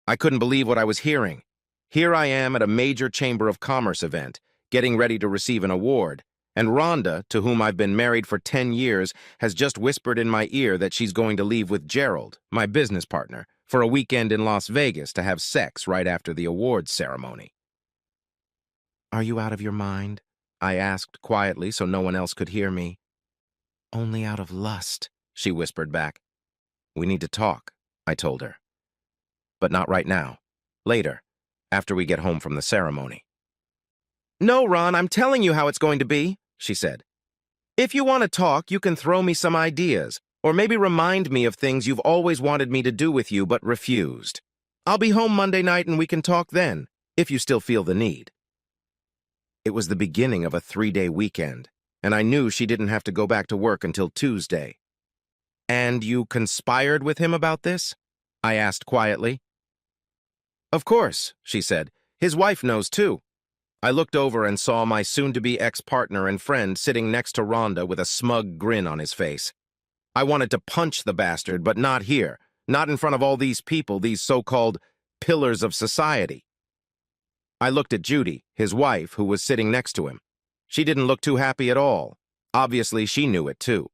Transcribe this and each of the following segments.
I couldn't believe what I was hearing. Here I am at a major Chamber of Commerce event, getting ready to receive an award, and Rhonda, to whom I've been married for 10 years, has just whispered in my ear that she's going to leave with Gerald, my business partner, for a weekend in Las Vegas to have sex right after the awards ceremony. "Are you out of your mind?" I asked quietly so no one else could hear me. "Only out of lust," she whispered back. "We need to talk," I told her. "But not right now. Later, after we get home from the ceremony." "No, Ron, I'm telling you how it's going to be," she said. "If you want to talk, you can throw me some ideas, or maybe remind me of things you've always wanted me to do with you but refused. I'll be home Monday night and we can talk then, if you still feel the need." It was the beginning of a 3-day weekend, and I knew she didn't have to go back to work until Tuesday. "And you conspired with him about this?" I asked quietly. "Of course," she said. "His wife knows too." I looked over and saw my soon-to-be ex-partner and friend sitting next to Rhonda with a smug grin on his face. I wanted to punch the bastard, but not here, not in front of all these people, these so-called pillars of society. I looked at Judy, his wife, who was sitting next to him. She didn't look too happy at all. Obviously, she knew it too.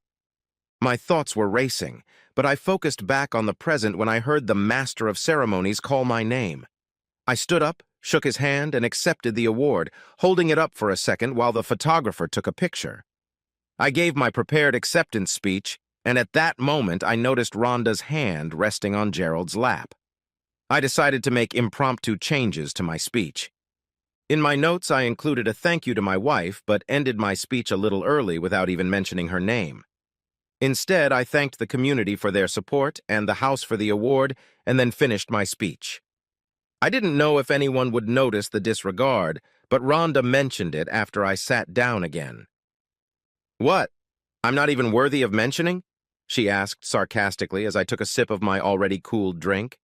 My thoughts were racing, but I focused back on the present when I heard the master of ceremonies call my name. I stood up, shook his hand, and accepted the award, holding it up for a second while the photographer took a picture. I gave my prepared acceptance speech, and at that moment I noticed Rhonda's hand resting on Gerald's lap. I decided to make impromptu changes to my speech. In my notes, I included a thank you to my wife, but ended my speech a little early without even mentioning her name. Instead, I thanked the community for their support and the house for the award, and then finished my speech. I didn't know if anyone would notice the disregard, but Rhonda mentioned it after I sat down again. "What? I'm not even worthy of mentioning?" she asked sarcastically as I took a sip of my already cooled drink.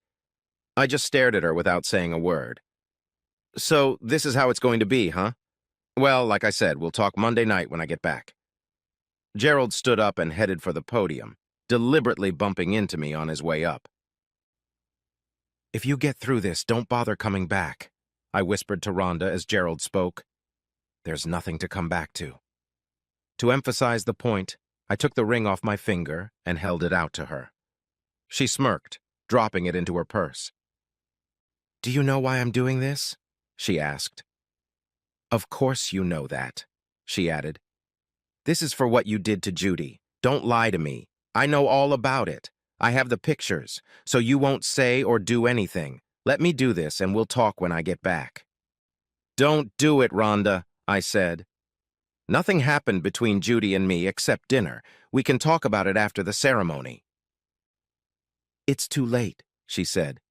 I just stared at her without saying a word. "So this is how it's going to be, huh? Well, like I said, we'll talk Monday night when I get back." Gerald stood up and headed for the podium, deliberately bumping into me on his way up. "If you get through this, don't bother coming back," I whispered to Rhonda as Gerald spoke. "There's nothing to come back to." To emphasize the point, I took the ring off my finger and held it out to her. She smirked, dropping it into her purse. "Do you know why I'm doing this?" she asked. "Of course you know that," she added. "This is for what you did to Judy. Don't lie to me. I know all about it. I have the pictures, so you won't say or do anything. Let me do this and we'll talk when I get back." "Don't do it, Rhonda," I said. "Nothing happened between Judy and me except dinner. We can talk about it after the ceremony." "It's too late," she said.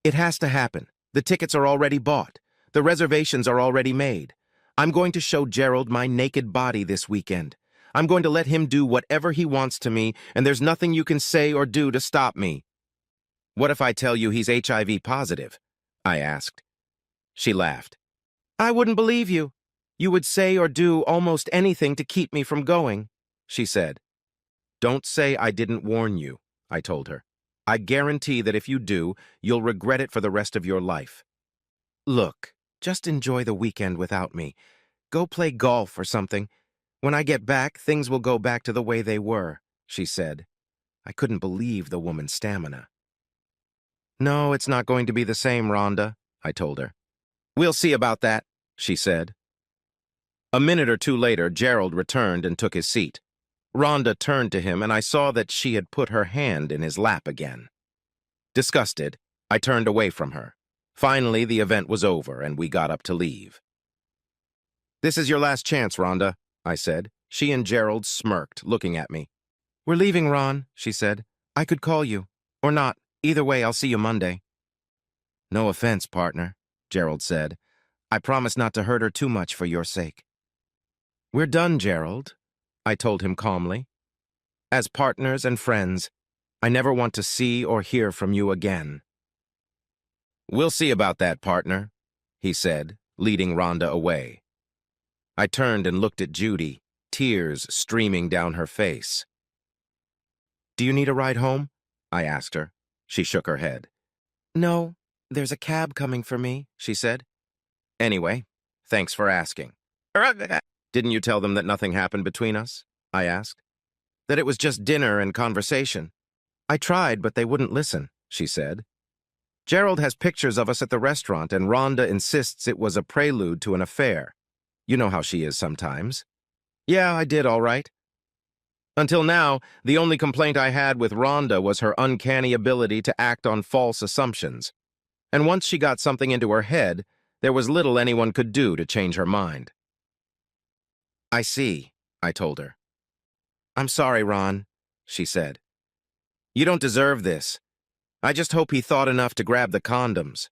"It has to happen. The tickets are already bought. The reservations are already made. I'm going to show Gerald my naked body this weekend. I'm going to let him do whatever he wants to me, and there's nothing you can say or do to stop me." "What if I tell you he's HIV positive?" I asked. She laughed. "I wouldn't believe you. You would say or do almost anything to keep me from going," she said. "Don't say I didn't warn you," I told her. "I guarantee that if you do, you'll regret it for the rest of your life. Look, just enjoy the weekend without me. Go play golf or something. When I get back, things will go back to the way they were," she said. I couldn't believe the woman's stamina. "No, it's not going to be the same, Rhonda," I told her. "We'll see about that," she said. A minute or two later, Gerald returned and took his seat. Rhonda turned to him, and I saw that she had put her hand in his lap again. Disgusted, I turned away from her. Finally, the event was over, and we got up to leave. "This is your last chance, Rhonda," I said. She and Gerald smirked, looking at me. "We're leaving, Ron," she said. "I could call you. Or not. Either way, I'll see you Monday." "No offense, partner," Gerald said. "I promise not to hurt her too much for your sake." "We're done, Gerald," I told him calmly. "As partners and friends, I never want to see or hear from you again." "We'll see about that, partner," he said, leading Rhonda away. I turned and looked at Judy, tears streaming down her face. "Do you need a ride home?" I asked her. She shook her head. "No, There's a cab coming for me, she said. Anyway, thanks for asking. Didn't you tell them that nothing happened between us? I asked. That it was just dinner and conversation. I tried, but they wouldn't listen, she said. Gerald has pictures of us at the restaurant, and Rhonda insists it was a prelude to an affair. You know how she is sometimes. Yeah, I did all right. Until now, the only complaint I had with Rhonda was her uncanny ability to act on false assumptions. And once she got something into her head, there was little anyone could do to change her mind. I see, I told her. I'm sorry, Ron, she said. You don't deserve this. I just hope he thought enough to grab the condoms.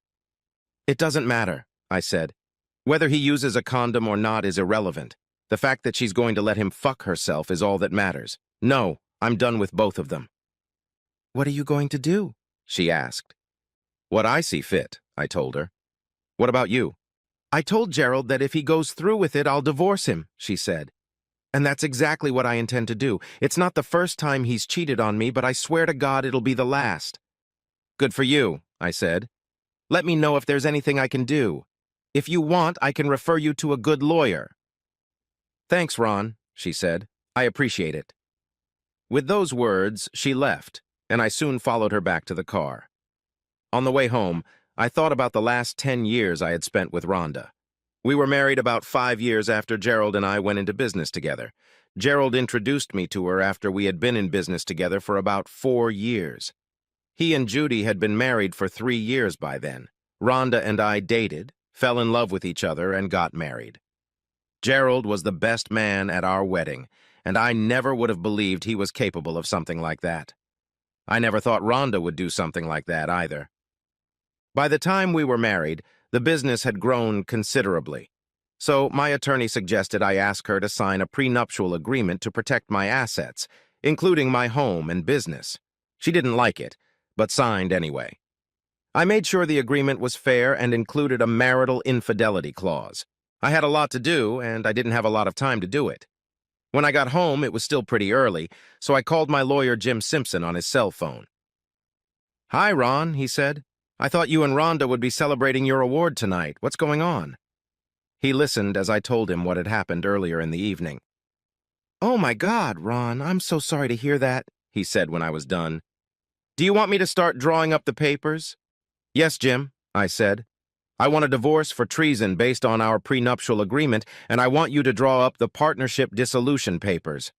It doesn't matter, I said. Whether he uses a condom or not is irrelevant. The fact that she's going to let him fuck herself is all that matters. No, I'm done with both of them. What are you going to do? She asked. What I see fit, I told her. What about you? I told Gerald that if he goes through with it, I'll divorce him, she said. And that's exactly what I intend to do. It's not the first time he's cheated on me, but I swear to God it'll be the last. Good for you, I said. Let me know if there's anything I can do. If you want, I can refer you to a good lawyer. Thanks, Ron, she said. I appreciate it. With those words, she left, and I soon followed her back to the car. On the way home, I thought about the last 10 years I had spent with Rhonda. We were married about 5 years after Gerald and I went into business together. Gerald introduced me to her after we had been in business together for about 4 years. He and Judy had been married for 3 years by then. Rhonda and I dated, fell in love with each other, and got married. Gerald was the best man at our wedding, and I never would have believed he was capable of something like that. I never thought Rhonda would do something like that either. By the time we were married, the business had grown considerably. So my attorney suggested I ask her to sign a prenuptial agreement to protect my assets, including my home and business. She didn't like it, but signed anyway. I made sure the agreement was fair and included a marital infidelity clause. I had a lot to do, and I didn't have a lot of time to do it. When I got home, it was still pretty early, so I called my lawyer Jim Simpson on his cell phone. Hi, Ron, he said. I thought you and Rhonda would be celebrating your award tonight. What's going on? He listened as I told him what had happened earlier in the evening. Oh my God, Ron, I'm so sorry to hear that, he said when I was done. Do you want me to start drawing up the papers? Yes, Jim, I said. I want a divorce for treason based on our prenuptial agreement, and I want you to draw up the partnership dissolution papers.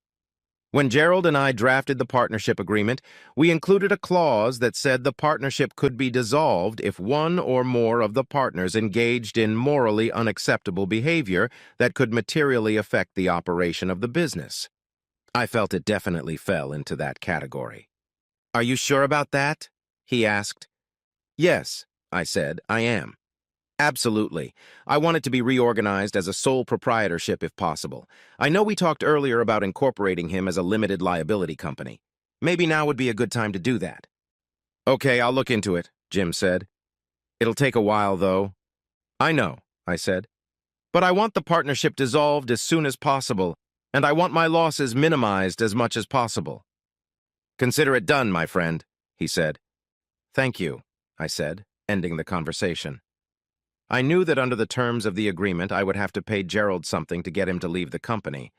When Gerald and I drafted the partnership agreement, we included a clause that said the partnership could be dissolved if one or more of the partners engaged in morally unacceptable behavior that could materially affect the operation of the business. I felt it definitely fell into that category. Are you sure about that? He asked. Yes, I said, I am. Absolutely. I want it to be reorganized as a sole proprietorship if possible. I know we talked earlier about incorporating him as a limited liability company. Maybe now would be a good time to do that. Okay, I'll look into it, Jim said. It'll take a while, though. I know, I said. But I want the partnership dissolved as soon as possible, and I want my losses minimized as much as possible. Consider it done, my friend, he said. Thank you, I said, ending the conversation. I knew that under the terms of the agreement I would have to pay Gerald something to get him to leave the company,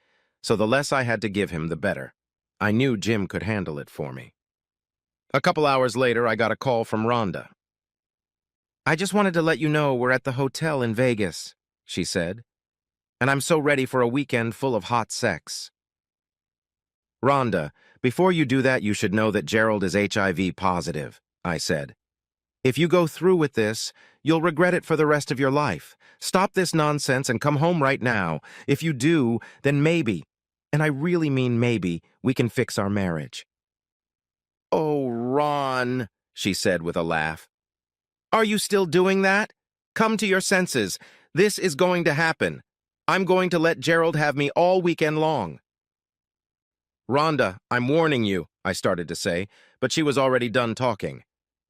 so the less I had to give him, the better. I knew Jim could handle it for me. A couple hours later, I got a call from Rhonda. I just wanted to let you know we're at the hotel in Vegas, she said, and I'm so ready for a weekend full of hot sex. Rhonda, before you do that, you should know that Gerald is HIV positive, I said. If you go through with this, you'll regret it for the rest of your life. Stop this nonsense and come home right now. If you do, then maybe, and I really mean maybe, we can fix our marriage. Oh, Ron, she said with a laugh. Are you still doing that? Come to your senses. This is going to happen. I'm going to let Gerald have me all weekend long. Rhonda, I'm warning you, I started to say, but she was already done talking.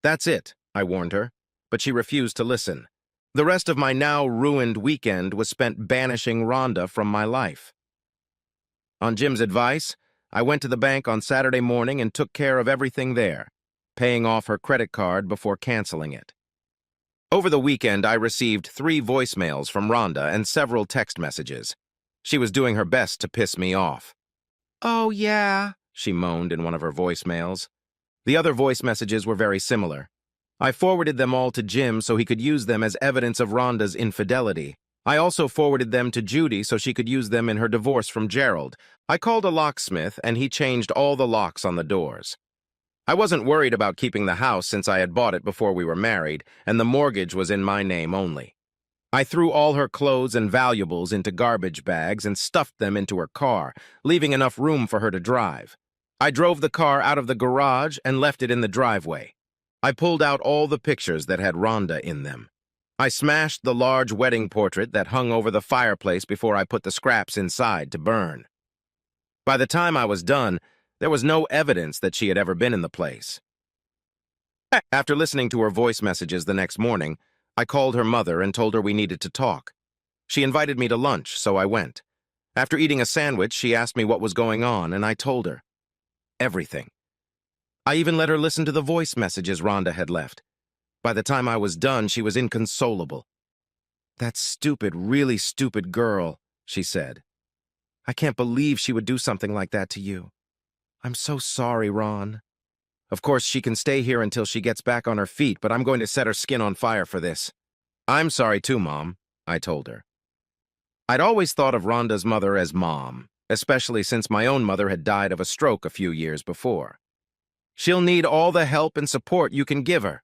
That's it, I warned her, but she refused to listen. The rest of my now ruined weekend was spent banishing Rhonda from my life. On Jim's advice, I went to the bank on Saturday morning and took care of everything there, paying off her credit card before canceling it. Over the weekend, I received 3 voicemails from Rhonda and several text messages. She was doing her best to piss me off. "Oh, yeah," she moaned in one of her voicemails. The other voice messages were very similar. I forwarded them all to Jim so he could use them as evidence of Rhonda's infidelity. I also forwarded them to Judy so she could use them in her divorce from Gerald. I called a locksmith and he changed all the locks on the doors. I wasn't worried about keeping the house since I had bought it before we were married, and the mortgage was in my name only. I threw all her clothes and valuables into garbage bags and stuffed them into her car, leaving enough room for her to drive. I drove the car out of the garage and left it in the driveway. I pulled out all the pictures that had Rhonda in them. I smashed the large wedding portrait that hung over the fireplace before I put the scraps inside to burn. By the time I was done, there was no evidence that she had ever been in the place. After listening to her voice messages the next morning, I called her mother and told her we needed to talk. She invited me to lunch, so I went. After eating a sandwich, she asked me what was going on, and I told her everything. I even let her listen to the voice messages Rhonda had left. By the time I was done, she was inconsolable. "That stupid, really stupid girl," she said. "I can't believe she would do something like that to you. I'm so sorry, Ron. Of course, she can stay here until she gets back on her feet, but I'm going to set her skin on fire for this." "I'm sorry too, Mom," I told her. I'd always thought of Rhonda's mother as Mom, especially since my own mother had died of a stroke a few years before. "She'll need all the help and support you can give her."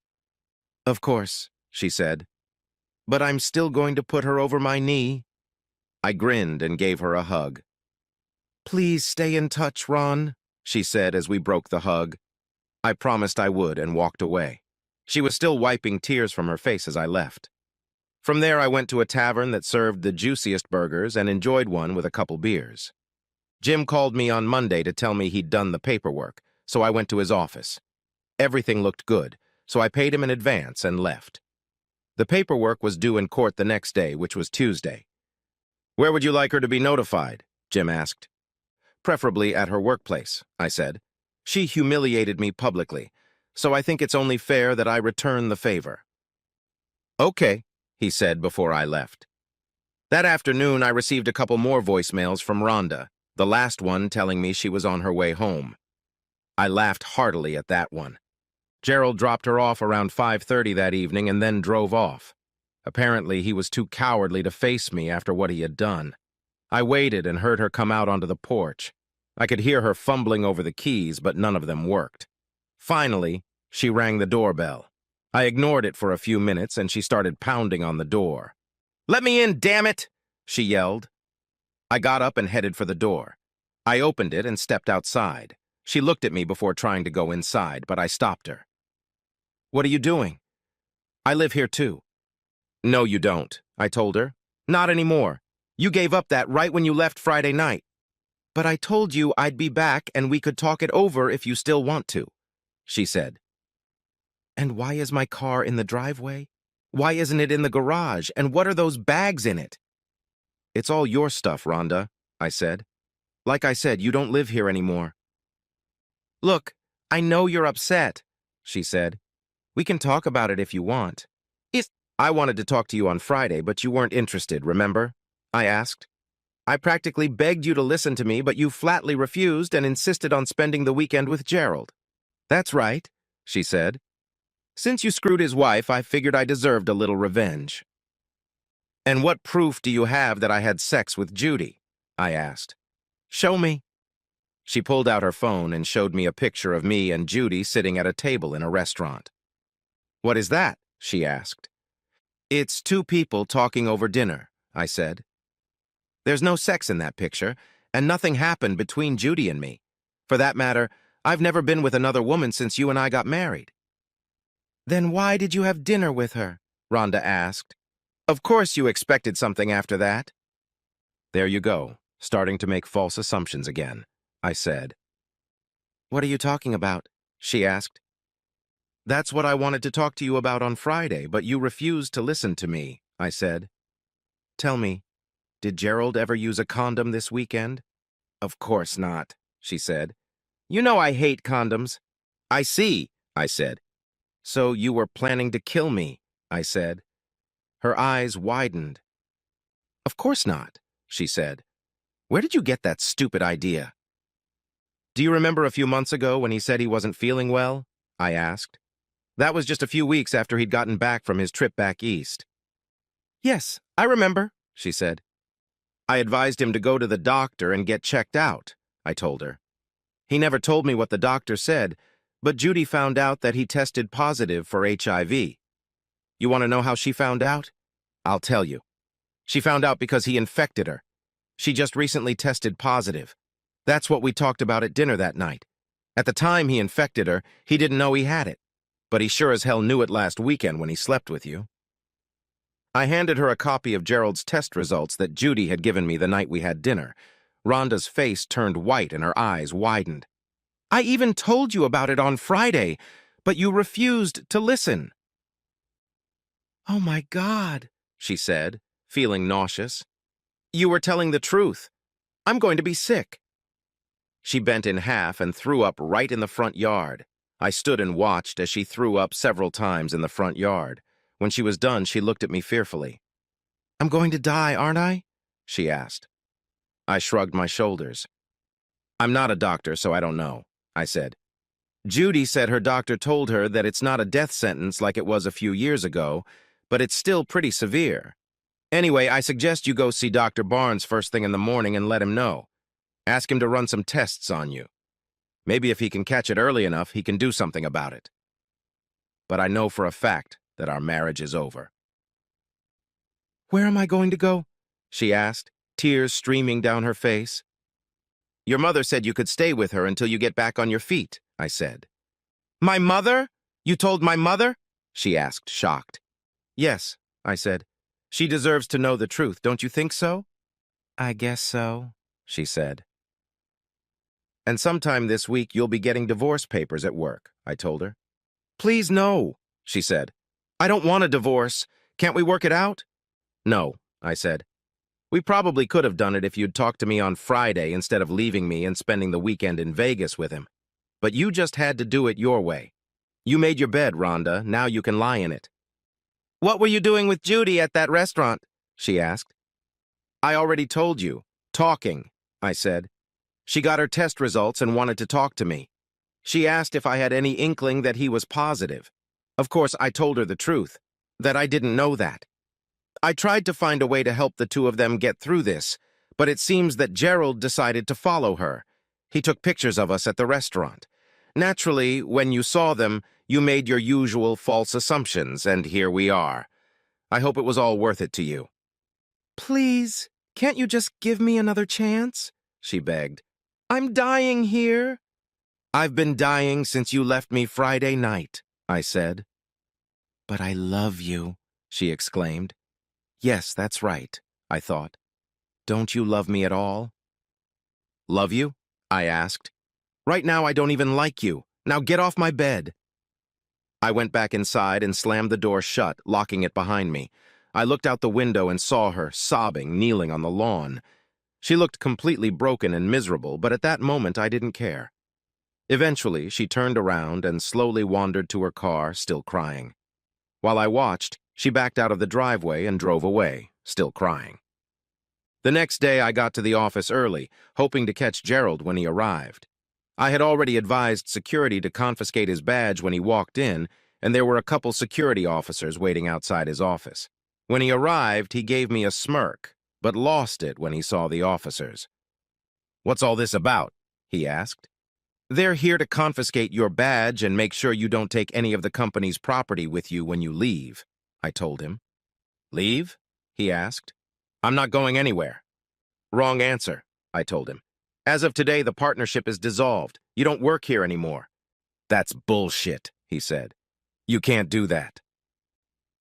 "Of course," she said, "but I'm still going to put her over my knee." I grinned and gave her a hug. "Please stay in touch, Ron," she said as we broke the hug. I promised I would and walked away. She was still wiping tears from her face as I left. From there, I went to a tavern that served the juiciest burgers and enjoyed one with a couple beers. Jim called me on Monday to tell me he'd done the paperwork, so I went to his office. Everything looked good, so I paid him in advance and left. The paperwork was due in court the next day, which was Tuesday. "Where would you like her to be notified?" Jim asked. "Preferably at her workplace," I said. "She humiliated me publicly, so I think it's only fair that I return the favor." "Okay," he said before I left. That afternoon, I received a couple more voicemails from Rhonda, the last one telling me she was on her way home. I laughed heartily at that one. Gerald dropped her off around 5:30 that evening and then drove off. Apparently, he was too cowardly to face me after what he had done. I waited and heard her come out onto the porch. I could hear her fumbling over the keys, but none of them worked. Finally, she rang the doorbell. I ignored it for a few minutes, and she started pounding on the door. "Let me in, damn it!" she yelled. I got up and headed for the door. I opened it and stepped outside. She looked at me before trying to go inside, but I stopped her. "What are you doing?" "I live here too." "No, you don't," I told her. "Not anymore. You gave up that right when you left Friday night." "But I told you I'd be back and we could talk it over if you still want to," she said. "And why is my car in the driveway? Why isn't it in the garage? And what are those bags in it?" "It's all your stuff, Rhonda," I said. "Like I said, you don't live here anymore." "Look, I know you're upset," she said. "We can talk about it if you want." "I wanted to talk to you on Friday, but you weren't interested, remember?" I asked. "I practically begged you to listen to me, but you flatly refused and insisted on spending the weekend with Gerald." "That's right," she said. "Since you screwed his wife, I figured I deserved a little revenge." "And what proof do you have that I had sex with Judy?" I asked. "Show me." She pulled out her phone and showed me a picture of me and Judy sitting at a table in a restaurant. "What is that?" she asked. "It's 2 people talking over dinner," I said. "There's no sex in that picture, and nothing happened between Judy and me. For that matter, I've never been with another woman since you and I got married." "Then why did you have dinner with her?" Rhonda asked. "Of course you expected something after that." "There you go, starting to make false assumptions again," I said. "What are you talking about?" she asked. "That's what I wanted to talk to you about on Friday, but you refused to listen to me," I said. "Tell me, did Gerald ever use a condom this weekend?" "Of course not," she said. "You know I hate condoms." "I see," I said. "So you were planning to kill me?" I said. Her eyes widened. Of course not, she said. Where did you get that stupid idea? Do you remember a few months ago when he said he wasn't feeling well? I asked. That was just a few weeks after he'd gotten back from his trip back east. Yes, I remember, she said. I advised him to go to the doctor and get checked out, I told her. He never told me what the doctor said, but Judy found out that he tested positive for HIV. You want to know how she found out? I'll tell you. She found out because he infected her. She just recently tested positive. That's what we talked about at dinner that night. At the time he infected her, he didn't know he had it. But he sure as hell knew it last weekend when he slept with you. I handed her a copy of Gerald's test results that Judy had given me the night we had dinner. Rhonda's face turned white and her eyes widened. I even told you about it on Friday, but you refused to listen. Oh my God, she said, feeling nauseous. You were telling the truth. I'm going to be sick. She bent in half and threw up right in the front yard. I stood and watched as she threw up several times in the front yard. When she was done, she looked at me fearfully. I'm going to die, aren't I? She asked. I shrugged my shoulders. I'm not a doctor, so I don't know, I said. Judy said her doctor told her that it's not a death sentence like it was a few years ago, but it's still pretty severe. Anyway, I suggest you go see Dr. Barnes first thing in the morning and let him know. Ask him to run some tests on you. Maybe if he can catch it early enough, he can do something about it. But I know for a fact that our marriage is over. Where am I going to go? She asked, tears streaming down her face. Your mother said you could stay with her until you get back on your feet, I said. My mother? You told my mother? She asked, shocked. Yes, I said. She deserves to know the truth, don't you think so? I guess so, she said. And sometime this week you'll be getting divorce papers at work, I told her. Please no, she said. I don't want a divorce. Can't we work it out? No, I said. We probably could have done it if you'd talked to me on Friday instead of leaving me and spending the weekend in Vegas with him. But you just had to do it your way. You made your bed, Rhonda. Now you can lie in it. What were you doing with Judy at that restaurant? She asked. I already told you. Talking, I said. She got her test results and wanted to talk to me. She asked if I had any inkling that he was positive. Of course, I told her the truth, that I didn't know that. I tried to find a way to help the two of them get through this, but it seems that Gerald decided to follow her. He took pictures of us at the restaurant. Naturally, when you saw them, you made your usual false assumptions, and here we are. I hope it was all worth it to you. Please, can't you just give me another chance? She begged. I'm dying here. I've been dying since you left me Friday night, I said. But I love you, she exclaimed. Yes, that's right, I thought. Don't you love me at all? Love you? I asked. Right now I don't even like you. Now get off my bed. I went back inside and slammed the door shut, locking it behind me. I looked out the window and saw her, sobbing, kneeling on the lawn. She looked completely broken and miserable, but at that moment I didn't care. Eventually, she turned around and slowly wandered to her car, still crying. While I watched, she backed out of the driveway and drove away, still crying. The next day I got to the office early, hoping to catch Gerald when he arrived. I had already advised security to confiscate his badge when he walked in, and there were a couple security officers waiting outside his office. When he arrived, he gave me a smirk, but lost it when he saw the officers. What's all this about? He asked. They're here to confiscate your badge and make sure you don't take any of the company's property with you when you leave, I told him. Leave? He asked. I'm not going anywhere. Wrong answer, I told him. As of today, the partnership is dissolved. You don't work here anymore. That's bullshit, he said. You can't do that.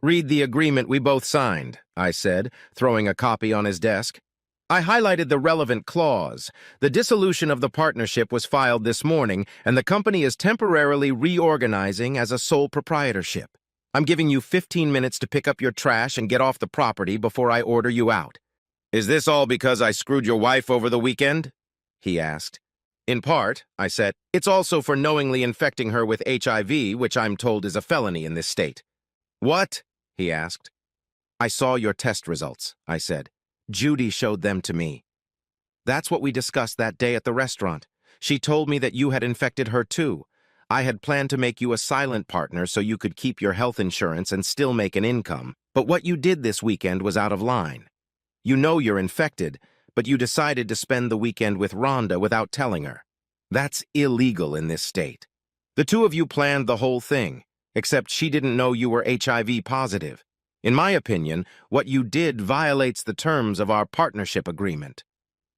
Read the agreement we both signed, I said, throwing a copy on his desk. I highlighted the relevant clause. The dissolution of the partnership was filed this morning, and the company is temporarily reorganizing as a sole proprietorship. I'm giving you 15 minutes to pick up your trash and get off the property before I order you out. Is this all because I screwed your wife over the weekend? He asked. In part, I said, it's also for knowingly infecting her with HIV, which I'm told is a felony in this state. What? he asked. I saw your test results, I said. Judy showed them to me. That's what we discussed that day at the restaurant. She told me that you had infected her too. I had planned to make you a silent partner so you could keep your health insurance and still make an income. But what you did this weekend was out of line. You know you're infected, but you decided to spend the weekend with Rhonda without telling her. That's illegal in this state. The two of you planned the whole thing, except she didn't know you were HIV positive. In my opinion, what you did violates the terms of our partnership agreement.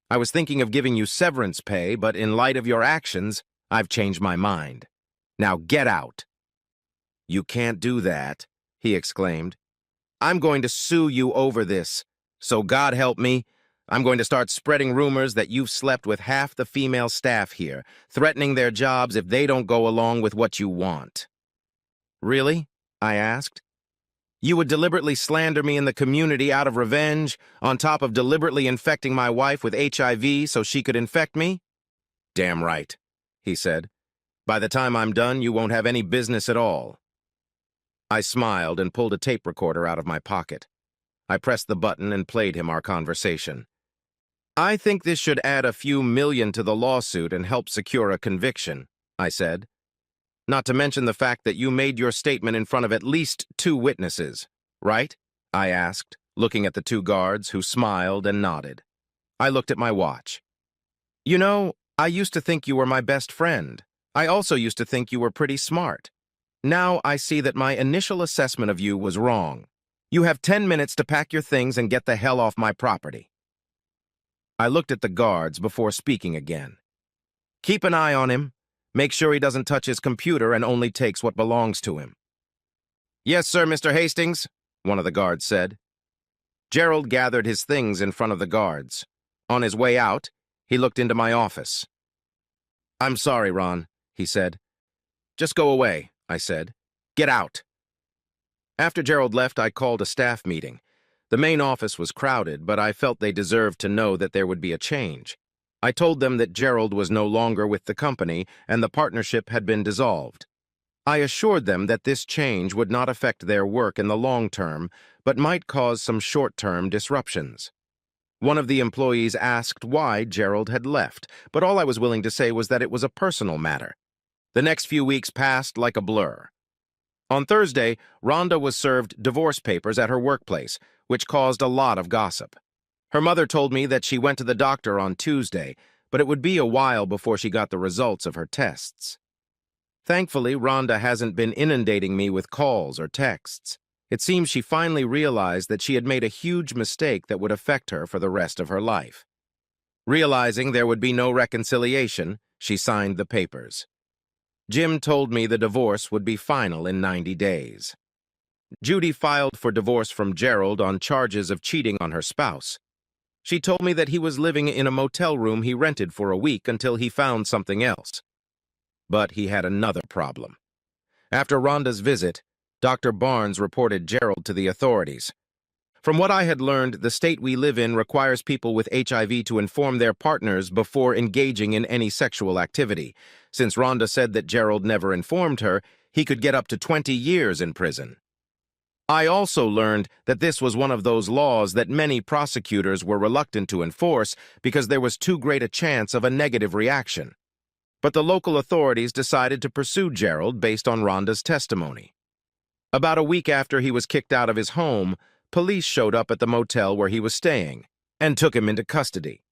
I was thinking of giving you severance pay, but in light of your actions, I've changed my mind. Now get out. You can't do that, he exclaimed. I'm going to sue you over this. So God help me, I'm going to start spreading rumors that you've slept with half the female staff here, threatening their jobs if they don't go along with what you want. Really? I asked. You would deliberately slander me in the community out of revenge, on top of deliberately infecting my wife with HIV so she could infect me? Damn right, he said. By the time I'm done, you won't have any business at all. I smiled and pulled a tape recorder out of my pocket. I pressed the button and played him our conversation. I think this should add a few million to the lawsuit and help secure a conviction, I said. Not to mention the fact that you made your statement in front of at least 2 witnesses, right? I asked, looking at the 2 guards who smiled and nodded. I looked at my watch. You know, I used to think you were my best friend. I also used to think you were pretty smart. Now I see that my initial assessment of you was wrong. You have 10 minutes to pack your things and get the hell off my property. I looked at the guards before speaking again. Keep an eye on him. Make sure he doesn't touch his computer and only takes what belongs to him. Yes, sir, Mr. Hastings, one of the guards said. Gerald gathered his things in front of the guards. On his way out, he looked into my office. I'm sorry, Ron, he said. Just go away, I said. Get out. After Gerald left, I called a staff meeting. The main office was crowded, but I felt they deserved to know that there would be a change. I told them that Gerald was no longer with the company and the partnership had been dissolved. I assured them that this change would not affect their work in the long term, but might cause some short-term disruptions. One of the employees asked why Gerald had left, but all I was willing to say was that it was a personal matter. The next few weeks passed like a blur. On Thursday, Rhonda was served divorce papers at her workplace, which caused a lot of gossip. Her mother told me that she went to the doctor on Tuesday, but it would be a while before she got the results of her tests. Thankfully, Rhonda hasn't been inundating me with calls or texts. It seems she finally realized that she had made a huge mistake that would affect her for the rest of her life. Realizing there would be no reconciliation, she signed the papers. Jim told me the divorce would be final in 90 days. Judy filed for divorce from Gerald on charges of cheating on her spouse. She told me that he was living in a motel room he rented for a week until he found something else. But he had another problem. After Rhonda's visit, Dr. Barnes reported Gerald to the authorities. From what I had learned, the state we live in requires people with HIV to inform their partners before engaging in any sexual activity. Since Rhonda said that Gerald never informed her, he could get up to 20 years in prison. I also learned that this was one of those laws that many prosecutors were reluctant to enforce because there was too great a chance of a negative reaction. But the local authorities decided to pursue Gerald based on Rhonda's testimony. About a week after he was kicked out of his home, police showed up at the motel where he was staying and took him into custody.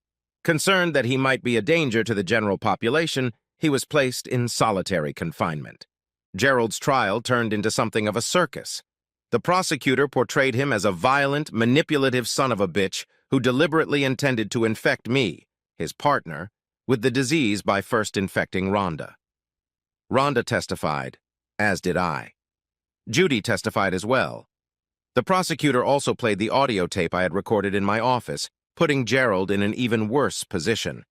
Concerned that he might be a danger to the general population, he was placed in solitary confinement. Gerald's trial turned into something of a circus. The prosecutor portrayed him as a violent, manipulative son of a bitch who deliberately intended to infect me, his partner, with the disease by first infecting Rhonda. Rhonda testified, as did I. Judy testified as well. The prosecutor also played the audio tape I had recorded in my office, putting Gerald in an even worse position.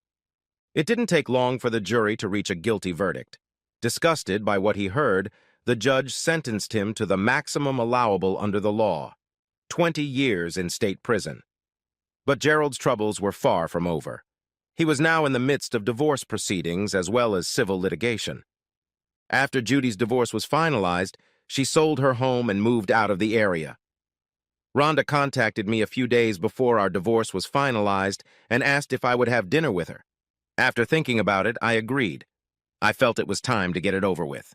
It didn't take long for the jury to reach a guilty verdict. Disgusted by what he heard, the judge sentenced him to the maximum allowable under the law, 20 years in state prison. But Gerald's troubles were far from over. He was now in the midst of divorce proceedings as well as civil litigation. After Judy's divorce was finalized, she sold her home and moved out of the area. Rhonda contacted me a few days before our divorce was finalized and asked if I would have dinner with her. After thinking about it, I agreed. I felt it was time to get it over with.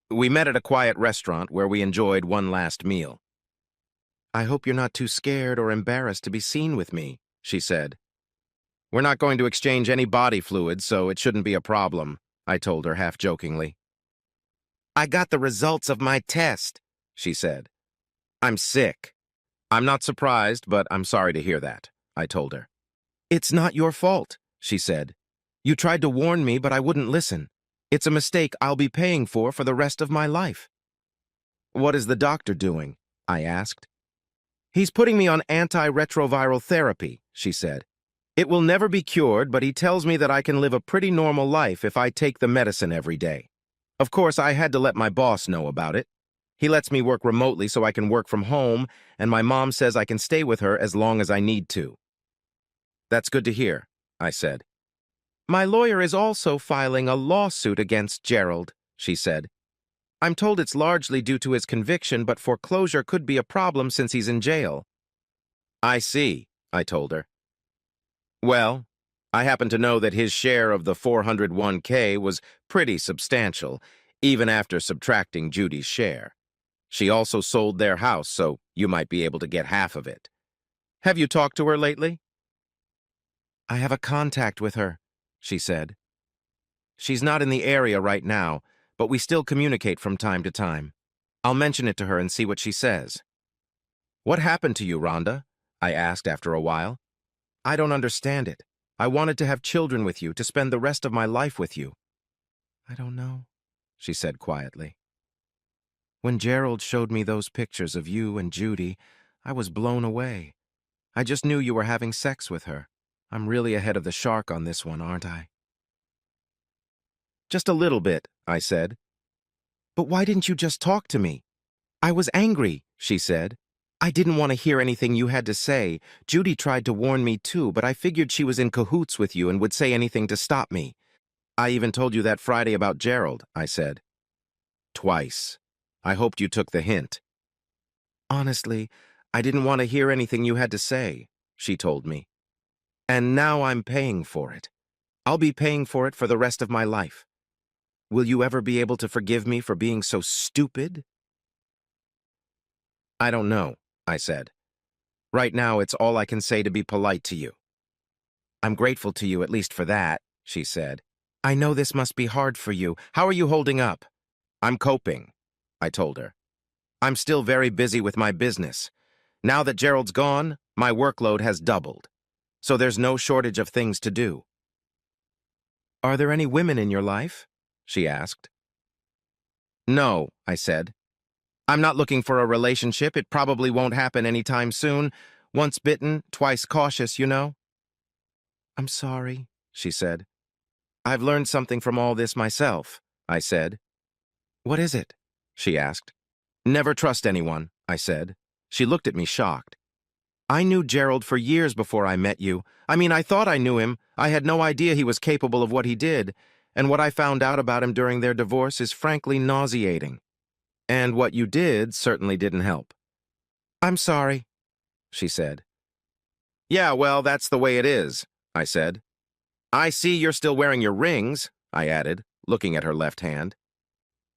We met at a quiet restaurant where we enjoyed one last meal. "I hope you're not too scared or embarrassed to be seen with me," she said. "We're not going to exchange any body fluids, so it shouldn't be a problem," I told her half-jokingly. "I got the results of my test," she said. "I'm sick." "I'm not surprised, but I'm sorry to hear that," I told her. "It's not your fault," she said. "You tried to warn me, but I wouldn't listen. It's a mistake I'll be paying for the rest of my life." "What is the doctor doing?" I asked. "He's putting me on antiretroviral therapy," she said. "It will never be cured, but he tells me that I can live a pretty normal life if I take the medicine every day. Of course, I had to let my boss know about it. He lets me work remotely so I can work from home, and my mom says I can stay with her as long as I need to." "That's good to hear," I said. "My lawyer is also filing a lawsuit against Gerald," she said. "I'm told it's largely due to his conviction, but foreclosure could be a problem since he's in jail." "I see," I told her. "Well, I happen to know that his share of the 401k was pretty substantial, even after subtracting Judy's share. She also sold their house, so you might be able to get half of it. Have you talked to her lately?" "I have a contact with her," she said. "She's not in the area right now, but we still communicate from time to time. I'll mention it to her and see what she says." "What happened to you, Rhonda?" I asked after a while. "I don't understand it. I wanted to have children with you, to spend the rest of my life with you." "I don't know," she said quietly. "When Gerald showed me those pictures of you and Judy, I was blown away. I just knew you were having sex with her. I'm really ahead of the shark on this one, aren't I?" "Just a little bit," I said. "But why didn't you just talk to me?" "I was angry," she said. "I didn't want to hear anything you had to say. Judy tried to warn me too, but I figured she was in cahoots with you and would say anything to stop me. I even told you that Friday about Gerald," I said. "Twice. I hoped you took the hint." "Honestly, I didn't want to hear anything you had to say," she told me. "And now I'm paying for it. I'll be paying for it for the rest of my life. Will you ever be able to forgive me for being so stupid?" "I don't know," I said. "Right now, it's all I can say to be polite to you." "I'm grateful to you at least for that," she said. "I know this must be hard for you. How are you holding up?" "I'm coping," I told her. "I'm still very busy with my business. Now that Gerald's gone, my workload has doubled. So there's no shortage of things to do." "Are there any women in your life?" she asked. "No," I said. "I'm not looking for a relationship. It probably won't happen anytime soon. Once bitten, twice cautious, you know." "I'm sorry," she said. "I've learned something from all this myself," I said. "What is it?" she asked. "Never trust anyone," I said. She looked at me shocked. "I knew Gerald for years before I met you. I mean, I thought I knew him. I had no idea he was capable of what he did. And what I found out about him during their divorce is frankly nauseating. And what you did certainly didn't help." "I'm sorry," she said. "Yeah, well, that's the way it is," I said. "I see you're still wearing your rings," I added, looking at her left hand.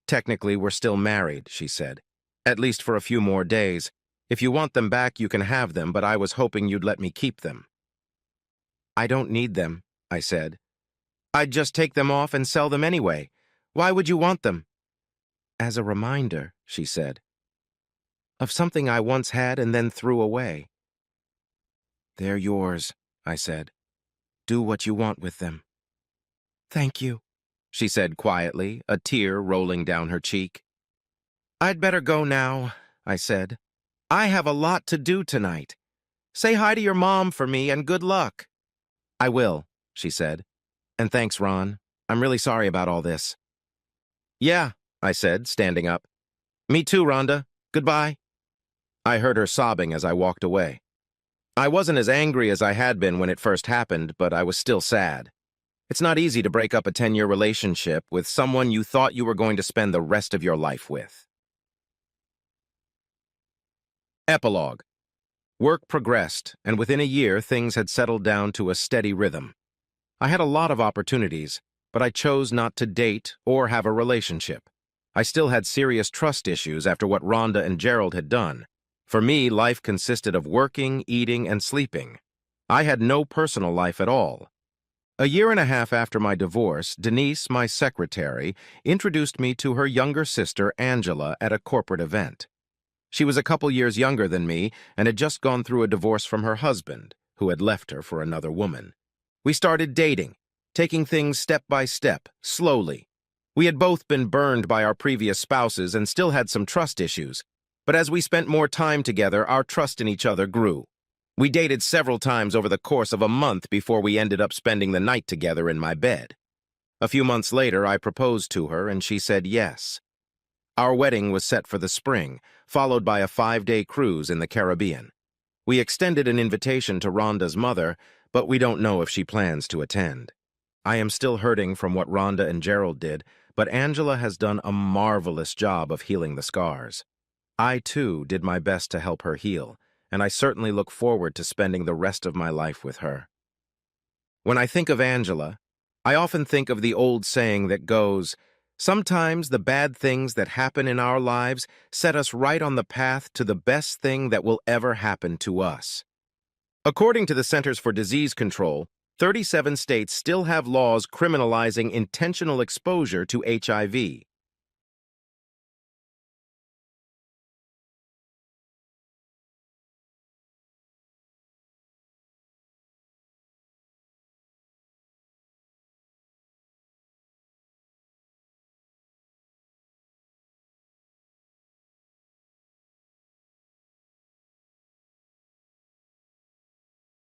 "Technically, we're still married," she said. "At least for a few more days. If you want them back, you can have them, but I was hoping you'd let me keep them." "I don't need them," I said. "I'd just take them off and sell them anyway. Why would you want them?" "As a reminder," she said, "of something I once had and then threw away." "They're yours," I said. "Do what you want with them." "Thank you," she said quietly, a tear rolling down her cheek. "I'd better go now," I said. "I have a lot to do tonight. Say hi to your mom for me and good luck." "I will," she said. "And thanks, Ron. I'm really sorry about all this." "Yeah," I said, standing up. "Me too, Rhonda. Goodbye." I heard her sobbing as I walked away. I wasn't as angry as I had been when it first happened, but I was still sad. It's not easy to break up a 10-year relationship with someone you thought you were going to spend the rest of your life with. Epilogue. Work progressed, and within a year things had settled down to a steady rhythm. I had a lot of opportunities, but I chose not to date or have a relationship. I still had serious trust issues after what Rhonda and Gerald had done. For me, life consisted of working, eating, and sleeping. I had no personal life at all. A year and a half after my divorce, Denise, my secretary, introduced me to her younger sister, Angela, at a corporate event. She was a couple years younger than me and had just gone through a divorce from her husband, who had left her for another woman. We started dating, taking things step by step, slowly. We had both been burned by our previous spouses and still had some trust issues, but as we spent more time together, our trust in each other grew. We dated several times over the course of a month before we ended up spending the night together in my bed. A few months later, I proposed to her and she said yes. Our wedding was set for the spring, followed by a 5-day cruise in the Caribbean. We extended an invitation to Rhonda's mother, but we don't know if she plans to attend. I am still hurting from what Rhonda and Gerald did, but Angela has done a marvelous job of healing the scars. I, too, did my best to help her heal, and I certainly look forward to spending the rest of my life with her. When I think of Angela, I often think of the old saying that goes, "Sometimes the bad things that happen in our lives set us right on the path to the best thing that will ever happen to us." According to the Centers for Disease Control, 37 states still have laws criminalizing intentional exposure to HIV.